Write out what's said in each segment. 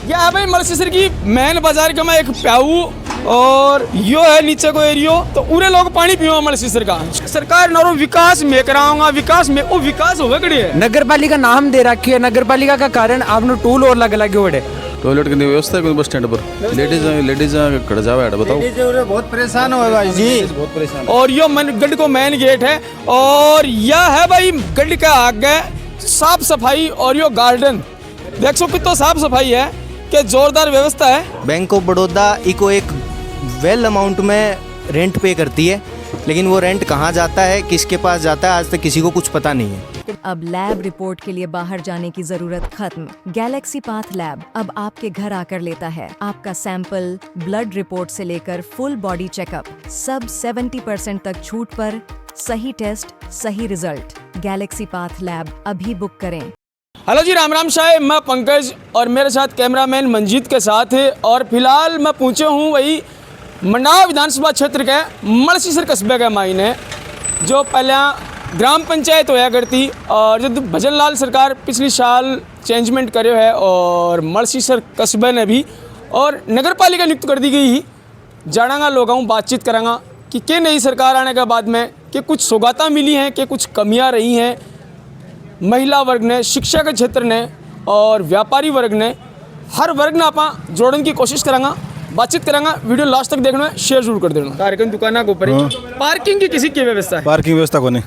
यह है भाई मलसीसर की मेन बाजार का मैं एक प्याऊ और यो है नीचे को एरियो तो उरे लोग पानी पियो मलसीसर का सरकार नरो विकास में कराऊंगा विकास में वो विकास होवे कड़ी है नगर पालिका नाम दे रखी है नगर पालिका का कारण आपने टूल और लग लगे बड़े टॉयलेट की व्यवस्था है बस स्टैंड पर लेडीज खड़ जावे बताओ बहुत परेशान हो भाई जी बहुत परेशान और यो गढ़ को मेन गेट है और यह है भाई गढ़ का आगे साफ सफाई और यो गार्डन देख सो कितना साफ सफाई है कि जोरदार व्यवस्था है। बैंक ऑफ बड़ौदा इको एक वेल अमाउंट में रेंट पे करती है लेकिन वो रेंट कहाँ जाता है किसके पास जाता है आज तक किसी को कुछ पता नहीं है। अब लैब रिपोर्ट के लिए बाहर जाने की जरूरत खत्म। गैलेक्सी पाथ लैब अब आपके घर आकर लेता है आपका सैंपल, ब्लड रिपोर्ट से लेकर फुल बॉडी चेकअप, सब 70% तक छूट पर। सही टेस्ट, सही रिजल्ट। गैलेक्सी पाथ लैब अभी बुक करें। हेलो जी, राम राम शाह, मैं पंकज और मेरे साथ कैमरामैन मंजीत के साथ है और फिलहाल मैं पहुंचे हूं वही मंडाव विधानसभा क्षेत्र के मलसीसर कस्बे के मायने जो पहले ग्राम पंचायत होया करती और जब भजन लाल सरकार पिछली साल चेंजमेंट करे है और मलसीसर कस्बे ने भी और नगर पालिका नियुक्त कर दी गई ही जानागा लोगों बातचीत करांगा कि नई सरकार आने के बाद में कि कुछ सौगातें मिली हैं कि कुछ कमियां रही हैं महिला वर्ग ने, शिक्षा के क्षेत्र ने और व्यापारी वर्ग ने, हर वर्ग ने आप जोड़ने की कोशिश करांगा, बातचीत करांगा। वीडियो लास्ट तक देखना है, शेयर जरूर कर देना। कार्यक्रम दुकाना के ऊपर पार्किंग की किसी की व्यवस्था है? पार्किंग व्यवस्था को नहीं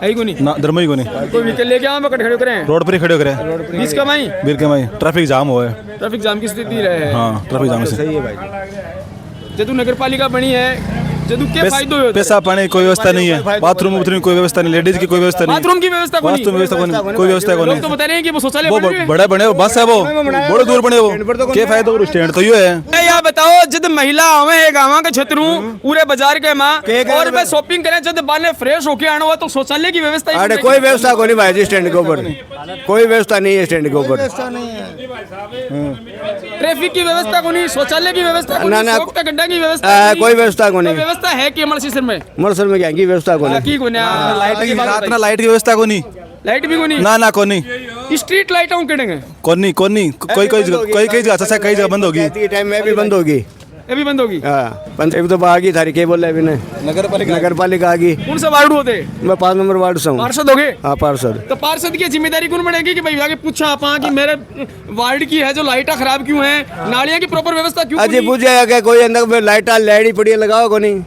है ही को नहीं ना धर्म ही को नहीं कोई व्हीकल लेके आओ खड़े करें रोड पर ही खड़े करें बीच का माई बीर के माई ट्रैफिक जाम हुआ है ट्रैफिक जाम की स्थिति रहे हाँ ट्रैफिक जाम से सही है भाई। जदू नगर पालिका बनी है जदू के फायदे हुए पैसा पाने की कोई व्यवस्था नहीं है बाथरूम की कोई व्यवस्था नहीं लेडीज की कोई व्यवस्था नहीं बाथरूम की व्यवस्था बाथरूम व्यवस्था कोई व्यवस्था को लोग तो बता रहे हैं कि वो शौचालय वो बड़े बने बस है वो बड़े दूर बने वो क्या फायदा और स्टैंड तो ये है। यार बताओ जब महिला आवे है गाँव के क्षेत्र पूरे बाजार के माँ और मैं शॉपिंग करें जब बाले फ्रेश होके आना हुआ तो शौचालय की व्यवस्था अरे कोई व्यवस्था को नहीं भाई जी स्टैंड के ऊपर कोई व्यवस्था नहीं है स्टैंड के ऊपर ट्रैफिक की व्यवस्था को नहीं शौचालय की व्यवस्था को नहीं शौक का गड्ढा की व्यवस्था कोई व्यवस्था को नहीं व्यवस्था है कि मलसीसर में मलसीसर में क्या की व्यवस्था को नहीं लाइट की व्यवस्था को नहीं लाइट भी को नहीं ना को नहीं स्ट्रीट लाइट हूँ किड़ेंगे कोई कोई जगह बंद होगी टाइम में भी बंद होगी अभी बंद होगी पंचायत तो आ गई थारी के बोल रहे नगर पालिका आ गई। कौन सा वार्ड होते? मैं 5 नंबर वार्ड से हूँ। पार्षद हो गए? हाँ पार्षद। तो पार्षद की जिम्मेदारी कौन बढ़ेगी कि भाई आगे पूछा आप कि मेरे वार्ड की है जो लाइटा खराब क्यों है, नालियाँ की प्रॉपर व्यवस्था क्यों? अजी पूछे कोई अंदर लाइट ही पड़ी है लगाओ को नहीं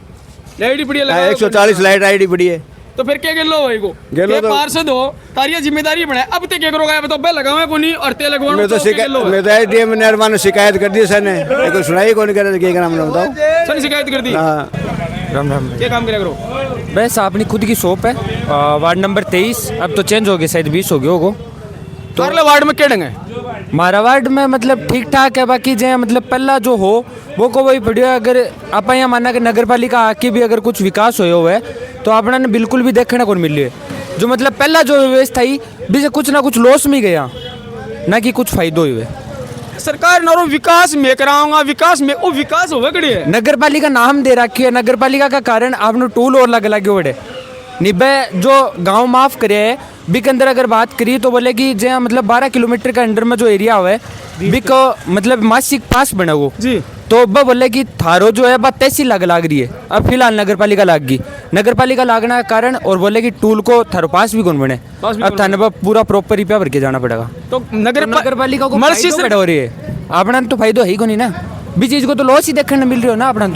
लाइट पड़ी है 140 लाइट आईडी पड़ी है तो फिर क्या लो भाई को गेलो तो पार्षद हो तारिया जिम्मेदारी बने अब ते क्या करोगे बताओ बे लगावे को नहीं और ते लगवानो मैं तो शिकायत मैं तो एडीएम निर्माण शिकायत कर दी सर ने कोई सुनाई कौन करे क्या नाम बताओ सर शिकायत कर दी। राम राम क्या काम करा करो? बस अपनी खुद की शॉप है वार्ड नंबर 23 अब तो चेंज हो गया शायद 20 हो गया होगा तो अगले वार्ड में क्या ढंग है? हमारा वार्ड में मतलब ठीक ठाक है बाकी जो मतलब पहला जो हो वो को वही बढ़िया अगर आप यहाँ माना कि नगर पालिका आके भी अगर कुछ विकास होया हुआ है तो अपना ने बिल्कुल भी देखने को मिल है जो मतलब पहला जो व्यवस्था ही भी से कुछ ना कुछ लॉस में गया ना कि कुछ फायदे हुए। सरकार नरो विकास में कराऊंगा विकास में वो विकास होवे कड़ी है नगर पालिका नाम दे रखी है नगर पालिका का कारण आपने टूल और लग लगे बड़े निबे जो गांव माफ करे है बी के अंदर अगर बात करिए तो बोले कि जो मतलब 12 किलोमीटर के अंडर में जो एरिया हुआ है बी को मतलब मासिक पास बना वो जी तो अब बोले कि थारो जो है बात तहसील लाग रही है अब फिलहाल नगर पालिका लाग गई नगर पालिका लागना के कारण और बोले कि टूल को थारो पास भी कौन बने अब थाने पूरा प्रॉपर रिपेयर करके जाना पड़ेगा तो नगर पालिका को मलसीसर हो रही है अपना तो फायदा है ही को नहीं ना भी चीज को तो लॉस ही देखने मिल रही हो ना अपना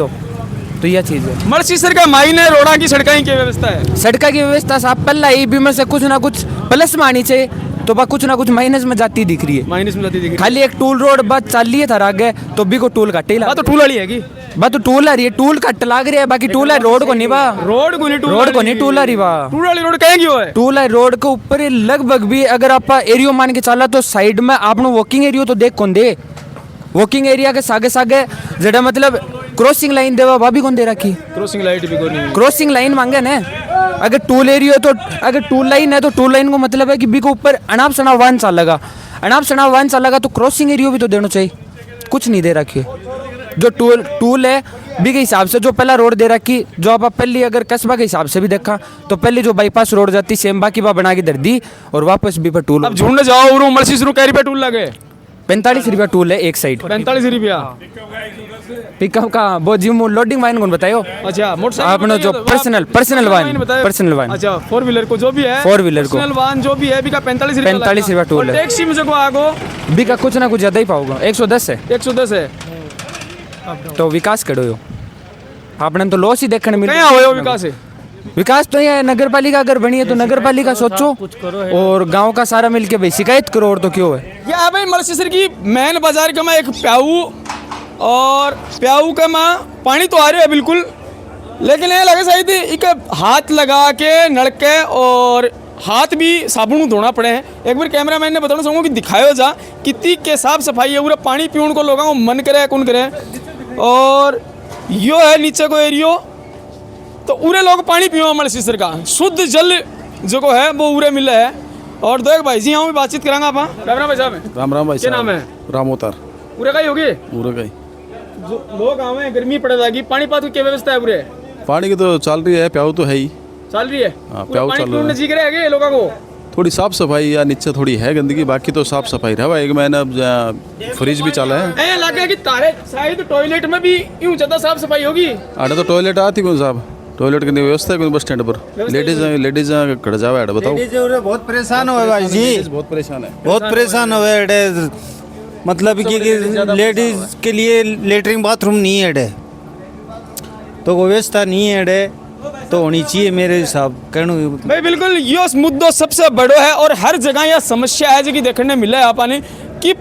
तो यह चीज है। मलसीसर का मायने रोड़ा की सड़कें की व्यवस्था है सड़का की व्यवस्था साहब पहला ही भी में से कुछ ना कुछ प्लस में आनी चाहिए तो बा कुछ ना कुछ माइनस में जाती दिख रही है माइनस में जाती दिख रही है खाली एक टूल रोड बात चल रही है थारा आगे तो भी को टूल काटे ला तो टूल वाली है की बात तो टूल आ रही है टूल कट लाग रही है बाकी टूल है रोड को नहीं बा रोड को नहीं टूल आ रही बा टूल वाली रोड कहेगी वो है टूल है रोड के ऊपर लगभग भी अगर आप एरियो मान के चला तो साइड में आपने वॉकिंग एरिया तो देख कौन दे वॉकिंग एरिया के सागे सागे जड़ा मतलब क्रॉसिंग लाइन देवा भाभी कौन दे रखी क्रॉसिंग लाइट भी कोनी क्रॉसिंग लाइन मांगे ना अगर टूल एरिया तो अगर टूल लाइन है तो टूल लाइन को मतलब है कि बी को ऊपर अनाप शनाप वाहन चलेगा अनाप शनाप वाहन चलेगा तो क्रॉसिंग एरिया भी तो देना चाहिए कुछ नहीं दे रखी जो टूल है बी के हिसाब से जो पहला रोड दे रखी जो आप पहली अगर कस्बा के हिसाब से भी देखा तो पहले जो बाईपास रोड जाती सेम्बा की बा बना के दर दी और वापस भी पर टूल अब झूठने जाओ मलसीसर कैरी पे टूल लगे 45 रुपया टूल है एक साइड। 45 रुपया। पिकअप का वो जिम लोडिंग वाइन कौन बतायो? अच्छा मोटरसाइकिल आपने जो पर्सनल वाइन अच्छा 4 व्हीलर को जो भी है 4 व्हीलर को पर्सनल वाहन जो भी है बिका 45 रुपया 45 रुपया टोल है। टैक्सी में जो को आगो बिका कुछ ना कुछ ज्यादा ही पाओगे 110 है 110 है। तो विकास करो यो आपने तो लॉस ही देखने मिल कहाँ होयो विकास है? विकास तो ये नगर पालिका अगर बनी है तो नगर पालिका सोचो और गांव का सारा मिलके भाई शिकायत करो और तो क्यों है। ये भाई मलसीसर की मेन बाजार का मैं एक प्याऊ और प्याऊ का माँ पानी तो आ रहा है बिल्कुल, लेकिन ये लगे सही थी एक हाथ लगा के नलके और हाथ भी साबुन धोना पड़े हैं। एक बार कैमरामैन ने बताना चाहूँगा कि दिखायो जा कितनी के साफ सफाई है, पूरा पानी पीने को लोगों को मन करे कौन करे। और यो है नीचे को एरियो तो उरे लोग पानी पियो मलसीसर का शुद्ध जल जो को है वो उरे मिले है। और दो एक भाई जी यहाँ भी बातचीत करांगा आप। राम राम भाई साहब। राम राम भाई क्या नाम है? रामोतार पूरे का ही होगी पूरा का ही। जो लोग आवे गर्मी पड़ जाएगी पानी पात की क्या व्यवस्था है पूरे? पानी की तो चल रही है, प्याऊ तो है ही चल रही है। हाँ, पूरा प्याऊ पानी चल रहा है। पीने नजीक रहेगा लोगों को थोड़ी साफ सफाई या नीचे थोड़ी है गंदगी, बाकी तो साफ सफाई रहा। एक महीना अब फ्रिज भी चला है। ऐ लगे कि तारे शायद टॉयलेट में भी यूं ज्यादा साफ सफाई होगी। आड़े तो टॉयलेट आती कौन साहब, टॉयलेट की व्यवस्था है कौन बस स्टैंड पर? लेडीज खड़ जावे आड़े बताओ। बहुत परेशान हुए भाई जी, बहुत परेशान है, बहुत परेशान हुए अडे। मतलब कि लेडीज के लिए लेटरिन बाथरूम नहीं है अडे, तो कोई व्यवस्था नहीं है अडे, तो होनी चाहिए मेरे हिसाब कहने। भाई बिल्कुल यो मुद्दों सबसे बड़ो है और हर जगह यह समस्या है जो कि देखने मिला है आपने कि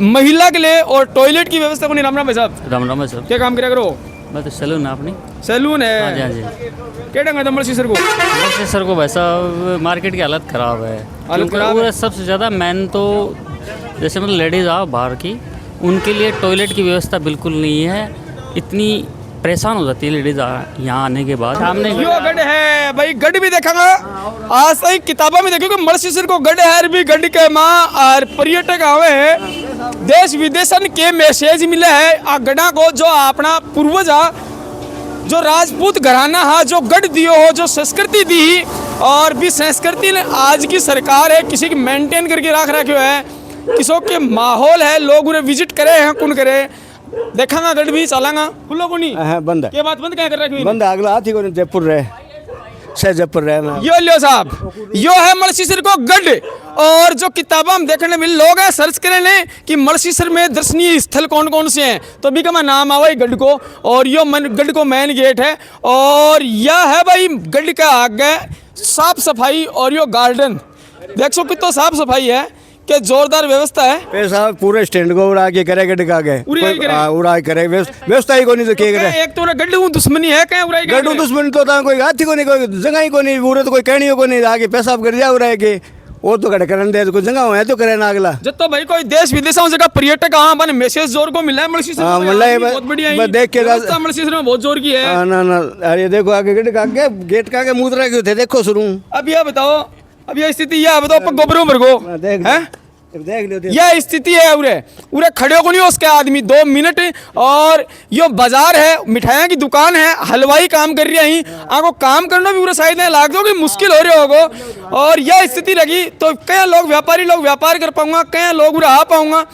महिला के लिए और टॉयलेट की व्यवस्था को नहीं। राम राम भाई साहब। राम राम है सर। क्या काम करा करो? मैं तो सैलून है अपनी। सैलून है? हाँ जी हाँ जी। क्या ढंग है दमल सर को? वैसे सर को वैसा मार्केट की हालत ख़राब है। हालत खराब पूरा है? सबसे ज़्यादा मैन तो जैसे मतलब लेडीज़ आओ बाहर की, उनके लिए टॉयलेट की व्यवस्था बिल्कुल नहीं है। इतनी परेशान हो जाती है लेडीज़ यहाँ आने के बाद। सामने यो गढ़ है भाई, गढ़ भी देखेंगे आज तक किताबों में देखो कि मलसीसर को गढ़ है भी गढ़ के माँ और पर्यटक आवे हैं देश विदेशन के मैसेज मिले है आ गढ़ा को जो अपना पूर्वज जो राजपूत घराना है जो गढ़ दियो हो जो संस्कृति दी और भी संस्कृति ने आज की सरकार है किसी की मेंटेन करके रख रखे है, किसों के माहौल है लोग उन्हें विजिट करे हैं कौन करे देखांगा गढ़ भी चलांगा खुलो को नहीं हाँ बंद है, ये बात बंद क्या कर रखी बंद है। अगला हाथी को जयपुर रहे से जयपुर रहे ना। यो लियो साहब यो है मलसीसर को गढ़। और जो किताबें हम देखने मिल लोग हैं सर्च करे ने कि मलसीसर में दर्शनीय स्थल कौन कौन से हैं तो भी का नाम आवा गढ़ को। और यो गढ़ को मेन गेट है और यह है भाई गढ़ का आगे साफ सफाई और यो गार्डन देख सो कितना साफ सफाई है कि जोरदार व्यवस्था है। पैसा पूरे स्टैंड को उड़ा के करे गड्ढ का गए उड़ाई करे? उड़ा करे व्यवस्था ही को नहीं तो के करे। एक तो गढ़ हूँ दुश्मनी है कहीं उड़ाई गड्ढू दुश्मन तो था कोई हाथी को नहीं कोई जगह ही को नहीं पूरे तो कोई कहनी को नहीं आगे पैसा कर जा उड़ा के वो तो करे करन दे कोई जगह है तो करे ना अगला जब तो भाई कोई देश विदेशों से का पर्यटक हाँ बने मैसेज जोर को मिला है मलसीसर हाँ, में, मिला है, बहुत बढ़िया बस देख के व्यवस्था मलसीसर में बहुत जोर की है। ना ना अरे देखो आगे गड्ढ का आगे गेट का आगे मुद्रा क्यों थे देखो शुरू। अब यह बताओ अब यह स्थिति यह बताओ पर गोबरों पर गो देख है देख लो यह स्थिति है उरे उरे खड़े को नहीं उसके आदमी 2 मिनट। और यो बाजार है मिठाइयाँ की दुकान है हलवाई काम कर रही है आपको काम करना भी पूरे शायद लाग दो कि मुश्किल हो रहे होगो। और यह स्थिति रही तो कई लोग व्यापारी लोग व्यापार कर पाऊंगा कई लोग उरे आ पाऊंगा।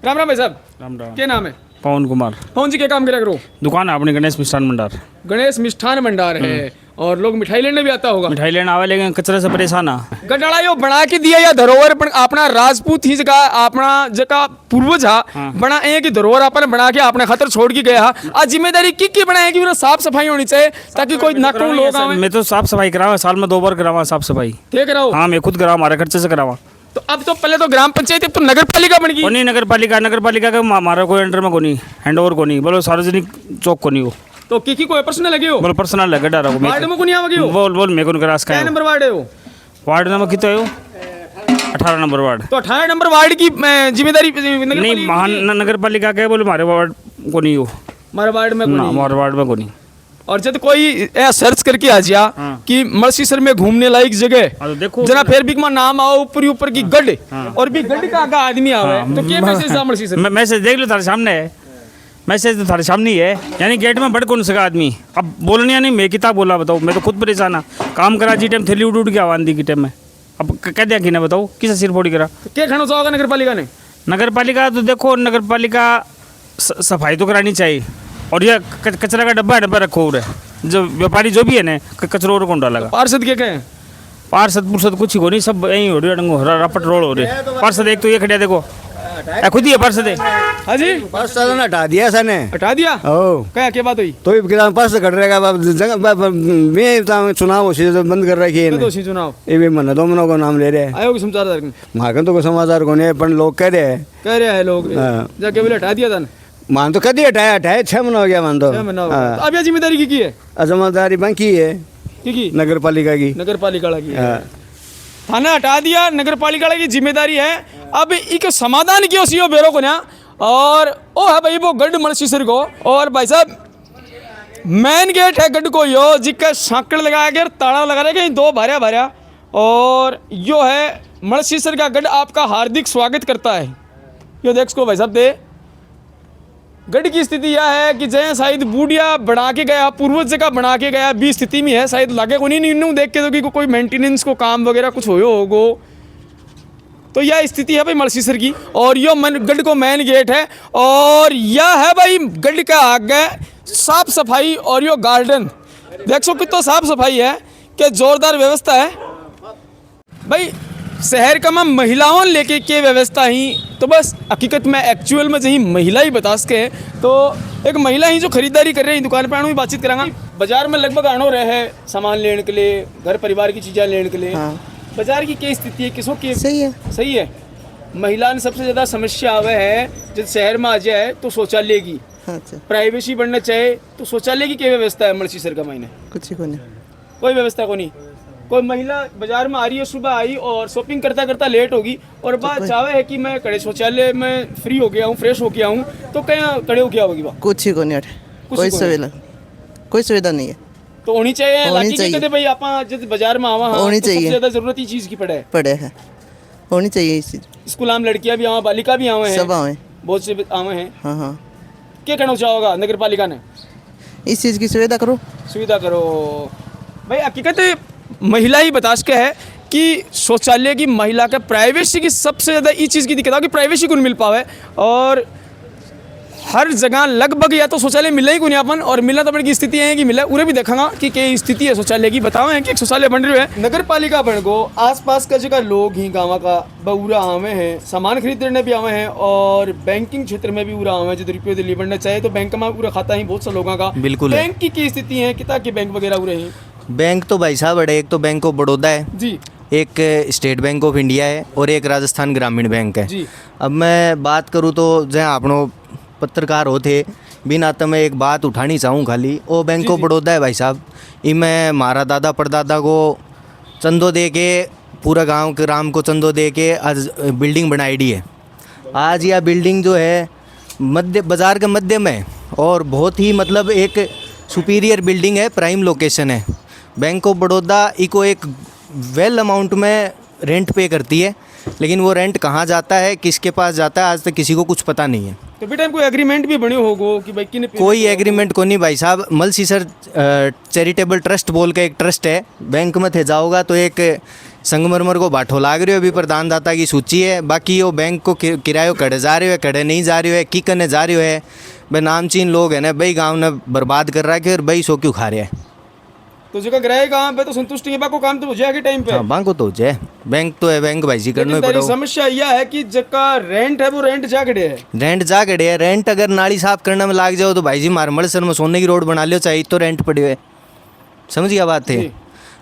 राम राम भाई साहब। राम राम। क्या नाम है? पवन कुमार। पवन जी क्या काम करा करो? दुकान है अपनी गणेश मिष्ठान भंडार। गणेश मिष्ठान भंडार है और लोग मिठाई लेने भी आता होगा। मिठाई लेने आवे लेकिन कचरे से परेशान आ। गढ़ाड़ा यो बना के दिया या धरोहर अपना राजपूत ही जगह अपना जगह पूर्वज बना है कि धरोहर अपन बना के अपने खतर छोड़ के गया आज जिम्मेदारी की बनाए कि साफ सफाई होनी चाहिए ताकि कोई नकरों लोग आवे। मैं तो साफ सफाई करावा साल में 2 बार करावा साफ सफाई। ठीक कराओ? हाँ मैं खुद करावा हमारे खर्चे से करावा। तो अब तो पहले तो ग्राम पंचायत अब तो नगर पालिका बन गई। नहीं नगर पालिका का हमारा कोई अंडर में को नहीं हैंड ओवर को नहीं बोलो सार्वजनिक चौक को नहीं हो तो की कोई पर्सनल लगे हो? बोलो पर्सनल लगे डारा को वार्ड में को नहीं आवे हो? बोल मैं कौन करा क्या नंबर वार्ड है वो? वार्ड नंबर कितना है वो? 18 नंबर वार्ड। तो 18 नंबर वार्ड की जिम्मेदारी नहीं नगर पालिका का बोले हमारे वार्ड को नहीं हो। हमारे वार्ड में हमारे वार्ड में को नहीं। और जब कोई सर्च करके आ जा कि मलसीसर में घूमने लायक जगह तो देखो जना फिर भी नाम आओ ऊपर की गढ़ और भी गढ़ का आगा आदमी आवे तो क्या मैसेज है मलसीसर? मैसेज देख लो तारे सामने है मैसेज तो थारे सामने ही है यानी गेट में बढ़ कौन सका आदमी अब बोलने नहीं मैं कितना बोला बताओ मैं तो खुद परेशान हाँ काम करा जी टाइम थैली उड़ के आवान दी की टाइम में अब कह दिया कि ना बताओ किस सिर फोड़ी करा क्या खाना चाहोगा नगर पालिका ने? नगर पालिका तो देखो, नगर पालिका सफाई तो करानी चाहिए। और यह कचरा का डब्बा रखो उरे, जो व्यापारी जो भी है ना, कचरो और कौन डालेगा। पार्षद क्या कहें? पार्षद पुरसद कुछ ही हो नहीं, सब यहीं हो रही है, रपट रोड हो रहे। पार्षद एक तो ये खड़िया देखो, खुद ही है पार्षद है। हाँ जी, पार्षद ने हटा दिया सने, हटा दिया। ओ क्या बात हुई? तो पार्षद कट रहेगा मैं चुनाव बंद कर रखी है दोषी चुनाव ये भी मन दो मनो को नाम ले रहे हैं। आयोग समाचार मार्कन तो कोई समाचार को नहीं, पर लोग कह रहे हैं लोग हाँ। जाके बोले हटा दिया था ना। मान तो कदी हटाया 6 महीना हो गया मान तो। 6 महीना हो गया। तो अब यह जिम्मेदारी की है? जिम्मेदारी बाकी है की नगर पालिका की। नगर पालिका की हाँ। थाना हटा दिया, नगर पालिका की जिम्मेदारी है। अब एक समाधान किया सीओ बेरो को ना, और ओ है भाई वो गढ़ मलसीसर को। और भाई साहब मेन गेट है गढ़ को यो, जिसका सांकड़ लगाया गया, ताला लगा रहे 2 भार्या। और यो है मलसीसर का गढ़ आपका हार्दिक स्वागत करता है। यो देख को भाई साहब दे गढ़ की स्थिति यह है कि जय शायद बूढ़िया बना के गया, पूर्वज का बना के गया, भी स्थिति में है शायद लागे को नहीं देख के तो कि कोई मेंटेनेंस को काम वगैरह कुछ होगो। तो यह स्थिति है भाई मलसीसर की। और यो गढ़ को मेन गेट है, और यह है भाई गढ़ का आगे साफ सफाई। और यो गार्डन देख सो कितना साफ सफाई है, कि जोरदार व्यवस्था है भाई। शहर का मैं महिलाओं लेके के व्यवस्था ही तो बस हकीकत में एक्चुअल में जही महिला ही बता सके। तो एक महिला ही जो खरीदारी कर रही है दुकान पर, भी बातचीत करांगा। बाजार में लगभग आनो रहे हैं सामान लेने के लिए, घर परिवार की चीज़ें लेने के लिए। हाँ। बाजार की क्या स्थिति है, किसों की सही है? महिला ने सबसे ज़्यादा समस्या आवे है जब शहर में आ जाए तो शौचालय की। अच्छा। प्राइवेसी बढ़ना चाहे तो शौचालय की क्या व्यवस्था है मलसीसर का महीने? कुछ ही कोई व्यवस्था को नहीं। कोई महिला बाजार में आ रही है, सुबह आई और शॉपिंग करता करता लेट होगी, और बात चाहे है कि मैं कड़े शौचालय में फ्री हो गया हूँ, फ्रेश हो गया हूँ, तो कहीं कड़े हो गया होगी? कुछ ही को नहीं, कोई सुविधा नहीं है। तो होनी चाहिए भाई। आप जब बाजार में आवा होनी चाहिए, सबसे ज्यादा जरूरत ही चीज की पड़े है होनी चाहिए इस चीज। स्कूल आम लड़कियां भी आवा, बालिका भी आवे हैं, सब आवे, बहुत से आवे हैं। हाँ। क्या करना चाहोगा नगर पालिका ने? इस चीज की सुविधा करो भाई। हकीकत महिला ही बता सके है कि शौचालय की महिला का प्राइवेसी की सबसे ज़्यादा इस चीज़ की दिक्कत है कि प्राइवेसी को नहीं मिल पावे। और हर जगह लगभग या तो शौचालय मिले ही को नहीं अपन, और मिला तो अपने की स्थिति है कि मिला उन्हें भी देखेंगे कि क्या स्थिति है शौचालय की। बतावे हैं कि एक शौचालय बन रही है नगर पालिका बन को। आसपास का जगह लोग ही गाँव का बूरा आवे हैं, सामान खरीदने भी आवे हैं, और बैंकिंग क्षेत्र में भी पूरा आवे हैं। जो रुपये दिल्ली बनना चाहे तो बैंक में पूरा खाता ही बहुत से लोगों का। बिल्कुल। बैंक की क्या स्थिति है, कितना के बैंक वगैरह हो रहे हैं? बैंक तो भाई साहब बड़े, एक तो बैंक ऑफ बड़ौदा है जी, एक स्टेट बैंक ऑफ इंडिया है, और एक राजस्थान ग्रामीण बैंक है जी। अब मैं बात करूँ तो जहाँ आपनो पत्रकार होते बिना तो मैं एक बात उठानी चाहूँ खाली, वो बैंक ऑफ बड़ौदा है भाई साहब। इनमें हमारा दादा परदादा को चंदो दे के, पूरा गांव के राम को चंदो दे के आज बिल्डिंग बनाई दी है। आज यह बिल्डिंग जो है मध्य बाज़ार के मध्य में, और बहुत ही मतलब एक सुपीरियर बिल्डिंग है, प्राइम लोकेशन है। बैंक ऑफ बड़ौदा इको एक वेल अमाउंट में रेंट पे करती है, लेकिन वो रेंट कहाँ जाता है, किसके पास जाता है, आज तक किसी को कुछ पता नहीं है। तो बेटा कोई एग्रीमेंट भी बने होगो कि भाई किने? कोई एग्रीमेंट को नहीं भाई साहब। मलसीसर चैरिटेबल ट्रस्ट बोल के एक ट्रस्ट है, बैंक में थे जाओगा तो एक संगमरमर को बाठो लाग रही हो, अभी प्रधानदाता की सूची है। बाकी वो बैंक को किरायो कड़े जा रहे हो, कड़े नहीं जा रहे हो, की करने जा रहे हो है भाई। नामचीन लोग है ना भाई, गाँव ने बर्बाद कर रहा है, और भाई सो क्यों खा रहे हैं? तो जगह ग्राहक कहाँ पे तो संतुष्टि है, बाको काम तो हो जाएगा टाइम पे। हाँ, बाको तो हो जाए, बैंक तो है, बैंक भाई जी करना ही पड़ेगा। समस्या यह है कि जगह रेंट है वो रेंट जा गड़े है, रेंट अगर नाली साफ करने में लाग जाओ तो भाई जी मारमड़सर में सोने की रोड बना लियो, चाहिए तो रेंट पड़े हुए। समझिए बात है।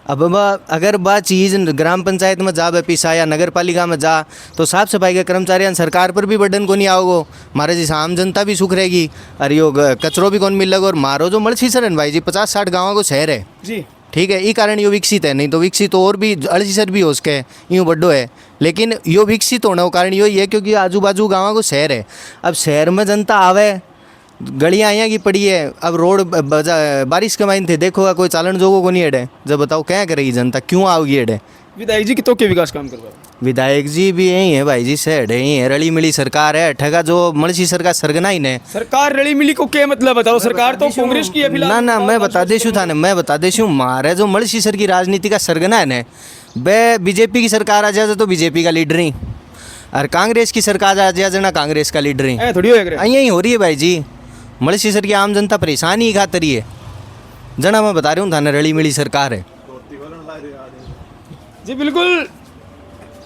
अब अगर बात चीज़ ग्राम पंचायत में जा पैसा या नगर पालिका में जा तो साफ सफाई के कर्मचारी सरकार पर भी बर्डन को नहीं आओगो, हमारे जैसे आम जनता भी सुख रहेगी, और यो कचरो भी कौन मिलेगा। और मारो जो मलसीसर है भाई जी 50-60 गाँव को शहर है जी, ठीक है, ये कारण यो विकसित है। नहीं तो विकसित और भी अड़सीसर भी हो सके, यूँ बड्डो है, लेकिन यो विकसित होने का कारण यो ही है क्योंकि आजू बाजू गाँव को शहर है। अब शहर में जनता आवे, गलियाँ यहाँ की पड़ी है, अब रोड बारिश के माइन थे देखोगा कोई चालन जोगो को नहीं अड़े, जब बताओ क्या करेगी जनता, क्यों आओगी अड़े? विधायक जी कितों के विकास काम करवा? विधायक जी भी यही है भाई जी, से अड़े ही है, रली मिली सरकार है, ठगा जो मलसीसर का सरगना ही ने। सरकार रली मिली को क्या मतलब बताओ? सरकार तो कांग्रेस की है फिलहाल। ना मैं बता देशू था, मैं बता देशू, मारे जो मलसीसर की राजनीति का सरगना है ना, वे बीजेपी की सरकार आ जाए तो बीजेपी का लीडर ही, और कांग्रेस की सरकार आ जा जना कांग्रेस का लीडर ही ऐ थोड़ी हो गया यही हो रही है भाई जी। मलसीसर की आम जनता परेशानी ही खातर ही है जना, मैं बता रही हूँ थाने रली मिली सरकार है। जी बिल्कुल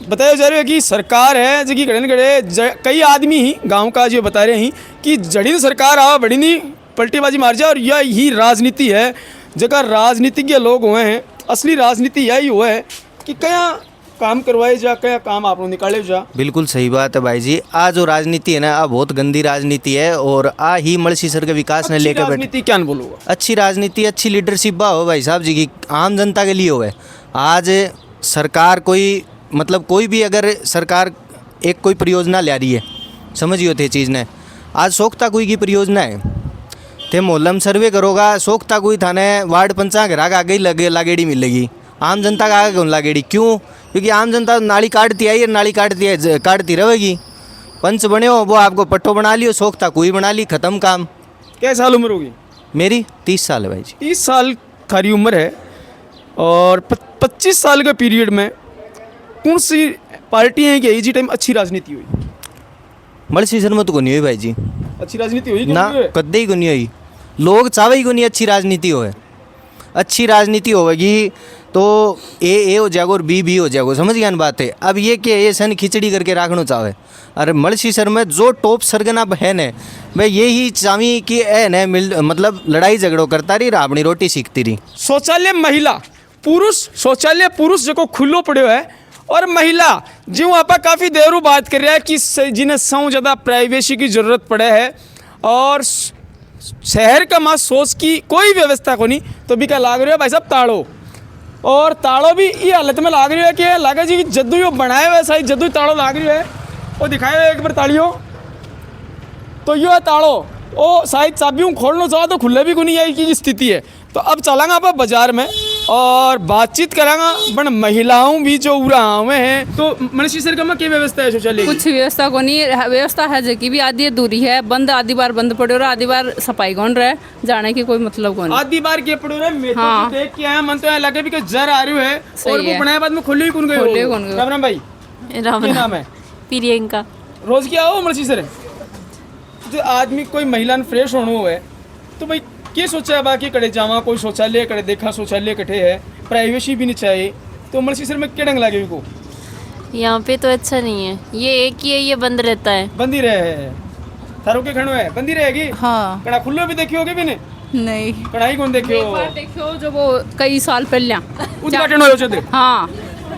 बताया जा रहा है कि सरकार है जो कि गड़न गड़े कई आदमी ही गांव का जो बता रहे हैं कि जड़ी सरकार आवा बड़ी नहीं पलटीबाजी मार जाए। और यह ही राजनीति है जगह राजनीतिज्ञ लोग हुए हैं, असली राजनीति यही हुआ है कि क्या काम करवाए जा, क्या काम आप लोग निकाले जा। बिल्कुल सही बात है भाई जी। आज जो राजनीति है ना, आ बहुत गंदी राजनीति है और आ ही मलसीसर के विकास ने लेकर राजनीति क्या बोलूँगा, अच्छी राजनीति, अच्छी लीडरशिप बा हो भाई साहब जी की, आम जनता के लिए हो है। आज सरकार कोई मतलब कोई भी अगर सरकार एक कोई परियोजना ले रही है, समझियो थे चीज़ ने, आज सोखता कोई की परियोजना है थे मोहल्ला में सर्वे करोगा, सोखता कोई थाने वार्ड पंचायत घर आगे ही लगे लागेड़ी मिलेगी, आम जनता का आगे कौन लागेड़ी, क्यों? क्योंकि आम जनता नाली काटती आई और नाली काटती रहेगी। पंच बने हो वो आपको पट्टो बना लियो, सोखता कोई बना ली, ख़त्म काम। क्या साल उम्र होगी? मेरी 30 साल है भाई जी। 30 साल थारी उम्र है और 25 साल के पीरियड में कौन सी पार्टी है कि इसी टाइम अच्छी राजनीति हुई? मलसीसर में तो को नहीं हुई भाई जी, अच्छी राजनीति हुई ना कद्दे ही को नहीं हुई। लोग चाहे ही को नहीं अच्छी राजनीति होए। अच्छी राजनीति होगी तो ए हो जाएगा और बी हो जाएगा, समझ गया ना बात है। अब ये कि ये सन खिचड़ी करके रखना चाहे, अरे मलसीसर में जो टॉप सरगना बहन है मैं यही चाहूँ कि ए न मिल मतलब लड़ाई झगड़ो करता रही, अपनी रोटी सीखती रही। शौचालय महिला पुरुष शौचालय पुरुष जो खुलो पड़ो है और महिला जो आप काफ़ी देर बात कर रहा है कि जिन्हें सौ ज़्यादा प्राइवेसी की ज़रूरत पड़े है और शहर का माँ सोच की कोई व्यवस्था को नहीं, तो भी क्या लाग रहे हो भाई साहब ताड़ो, और ताड़ो भी ये हालत में लाग रही है कि लागे जी जद्दू यो बनाए हुए सही जद्दू ताड़ो लाग रही है वो दिखाए हुए एक बार ताड़ियों तो यो है ताड़ो ओ शायद चाबियों खोलना चाहो तो खुले भी को नहीं आई की स्थिति है। तो अब चलांगा आप बाजार में और बातचीत करांगा बन महिलाओं भी जो उरा हुए हैं। तो मलसीसर का क्या व्यवस्था है शौचालय? कुछ व्यवस्था को नहीं, व्यवस्था है जो कि भी आधी दूरी है, बंद आधी बार बंद पड़े रहा, आधी बार सफाई कौन रहे, जाने की कोई मतलब कौन आधी बार के पड़ो रहे। मैं हाँ। तो देख के आया मन तो लगे भी कि जर आ रही है और वो बनाए बाद में खुले ही कौन गए। राम राम भाई, क्या नाम है? प्रियंका। रोज क्या हो मलसीसर जो आदमी कोई महिला फ्रेश होना है तो भाई क्या सोचा है बाकी कड़े जावा कोई शौचालय कड़े देखा शौचालय कटे है, प्राइवेसी भी नहीं चाहिए, तो मलसीसर में क्या ढंग लगे को? यहाँ पे तो अच्छा नहीं है, ये एक ही है, ये बंद रहता है। बंदी रहे थारो के खड़ो है बंदी रहेगी। हाँ। कड़ा खुल्लो भी देखी होगी भी नहीं, कढ़ाई कौन देखियो? एक बार देखियो जो वो कई साल पहले उद्घाटन हो चुके। हाँ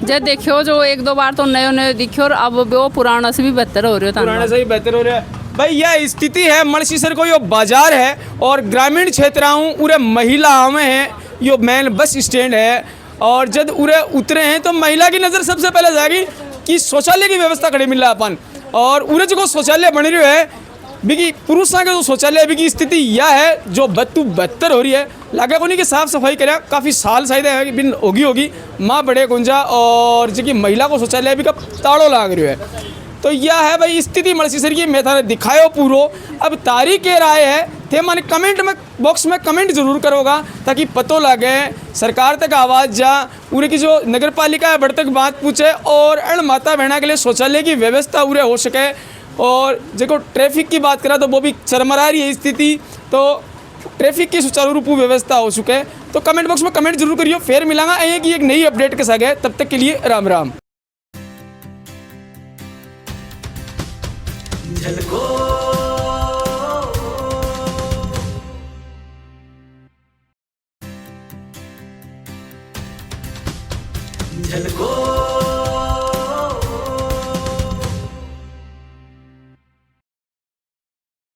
जब देखियो जो एक दो बार तो नए नए दिखियो और अब वो पुराना से भी बेहतर हो रही है। पुराना से भी बेहतर हो रहा है भाई। यह स्थिति है मलसीसर को, यो बाजार है और ग्रामीण क्षेत्राओं उरे महिलाओं में है, यो मेन बस स्टैंड है और जब उरे उतरे हैं तो महिला की नज़र सबसे पहले जाएगी कि शौचालय की व्यवस्था खड़ी मिल रहा अपन, और उरे जो शौचालय बन रही है बिकी पुरुषों के जो शौचालय की स्थिति यह है जो बेहतर हो रही है। लगा को नहीं कि साफ सफाई करें काफ़ी साल शायद है बिन होगी माँ बड़े गुंजा और जो कि महिला को शौचालय भी का ताड़ो लाग रही है। तो यह है भाई स्थिति मलसीसर की, मैं थाने दिखायो पूरो। अब तारीख के राय है थे माने कमेंट में बॉक्स में कमेंट जरूर करोगा ताकि पतो लगे, सरकार तक आवाज़ जा, उरे की जो नगर पालिका है बड़ तक बात पूछे और अण माता बहना के लिए शौचालय की व्यवस्था उरे हो सके। और जो ट्रैफिक की बात करा तो वो भी चरमरा रही है स्थिति, तो ट्रैफिक की सुचारू रूप व्यवस्था हो चुके। तो कमेंट बॉक्स में कमेंट जरूर करियो, फिर मिलांगा एक नई अपडेट के साथ। तब तक के लिए राम राम। झलको